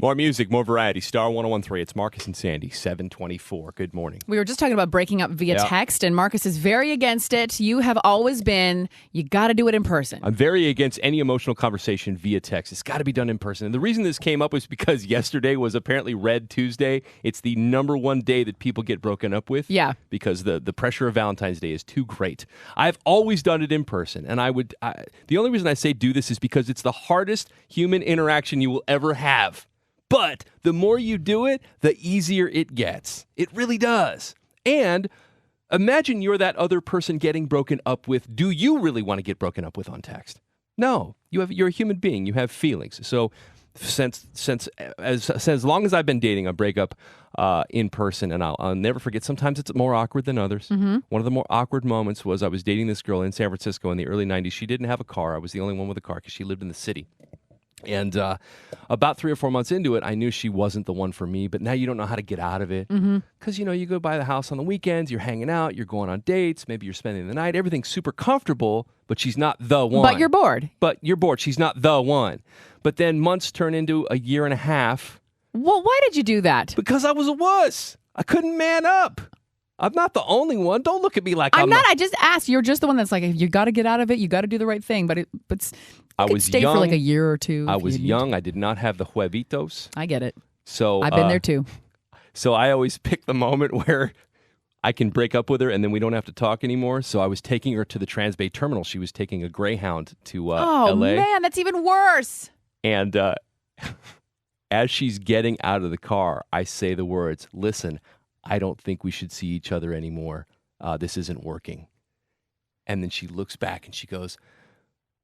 More music, more variety. Star 101.3. It's Marcus and Sandy, 724. Good morning. We were just talking about breaking up via text, and Marcus is very against it. You have always been, you got to do it in person. I'm very against any emotional conversation via text. It's got to be done in person. And the reason this came up was because yesterday was apparently Red Tuesday. It's the number one day that people get broken up with. Yeah. Because the pressure of Valentine's Day is too great. I've always done it in person. And the only reason I say do this is because it's the hardest human interaction you will ever have. But the more you do it, the easier it gets. It really does. And imagine you're that other person getting broken up with. Do you really want to get broken up with on text? No. You're a human being. You have feelings. So as long as I've been dating, I break up in person, and I'll never forget. Sometimes it's more awkward than others. Mm-hmm. One of the more awkward moments was I was dating this girl in San Francisco in the early 90s. She didn't have a car. I was the only one with a car because she lived in the city. And about 3 or 4 months into it, I knew she wasn't the one for me, but now you don't know how to get out of it. Because, you go by the house on the weekends, you're hanging out, you're going on dates, maybe you're spending the night, everything's super comfortable, but she's not the one. But you're bored. She's not the one. But then months turn into a year and a half. Well, why did you do that? Because I was a wuss. I couldn't man up. I'm not the only one. Don't look at me like I'm not. I just asked. You're just the one that's like, you got to get out of it. You got to do the right thing. But I was stay young. For like a year or two. I was young. I did not have the huevitos. I get it. So I've been there too. So I always pick the moment where I can break up with her and then we don't have to talk anymore. So I was taking her to the Transbay Terminal. She was taking a Greyhound to LA. Oh, man, that's even worse. And as she's getting out of the car, I say the words, "Listen, I don't think we should see each other anymore. This isn't working." And then she looks back and she goes,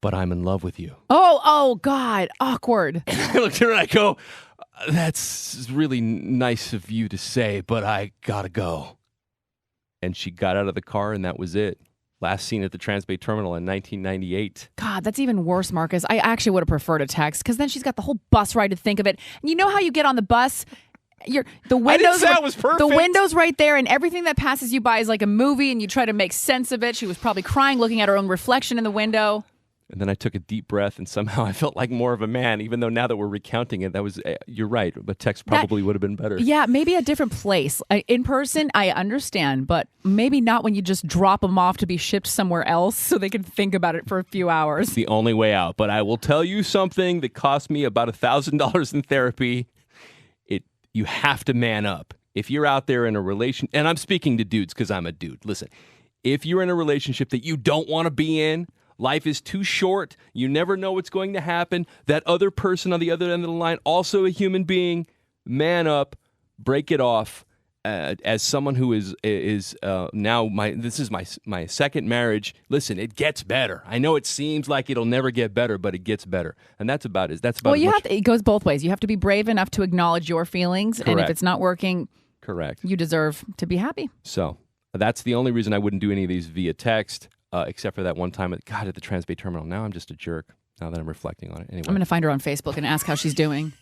"But I'm in love with you." Oh, God. Awkward. And I look at her and I go, "That's really nice of you to say, but I gotta go." And she got out of the car and that was it. Last seen at the Transbay Terminal in 1998. God, that's even worse, Marcus. I actually would have preferred a text because then she's got the whole bus ride to think of it. And you know how you get on the bus? The windows, I didn't say I was perfect. The window's right there, and everything that passes you by is like a movie, and you try to make sense of it. She was probably crying, looking at her own reflection in the window. And then I took a deep breath, and somehow I felt like more of a man, even though now that we're recounting it, you're right, but text probably would have been better. Yeah, maybe a different place. In person, I understand, but maybe not when you just drop them off to be shipped somewhere else so they can think about it for a few hours. It's the only way out. But I will tell you something that cost me about $1,000 in therapy. You have to man up. If you're out there in a relation, and I'm speaking to dudes because I'm a dude. Listen, if you're in a relationship that you don't want to be in, life is too short. You never know what's going to happen. That other person on the other end of the line, also a human being, man up, break it off. As someone who is now this is my second marriage. Listen, it gets better. I know it seems like it'll never get better, but it gets better, and that's about it. It goes both ways. You have to be brave enough to acknowledge your feelings, Correct. And if it's not working, correct, you deserve to be happy. So that's the only reason I wouldn't do any of these via text, except for that one time at the Transbay Terminal. Now I'm just a jerk. Now that I'm reflecting on it, anyway. I'm going to find her on Facebook and ask how she's doing.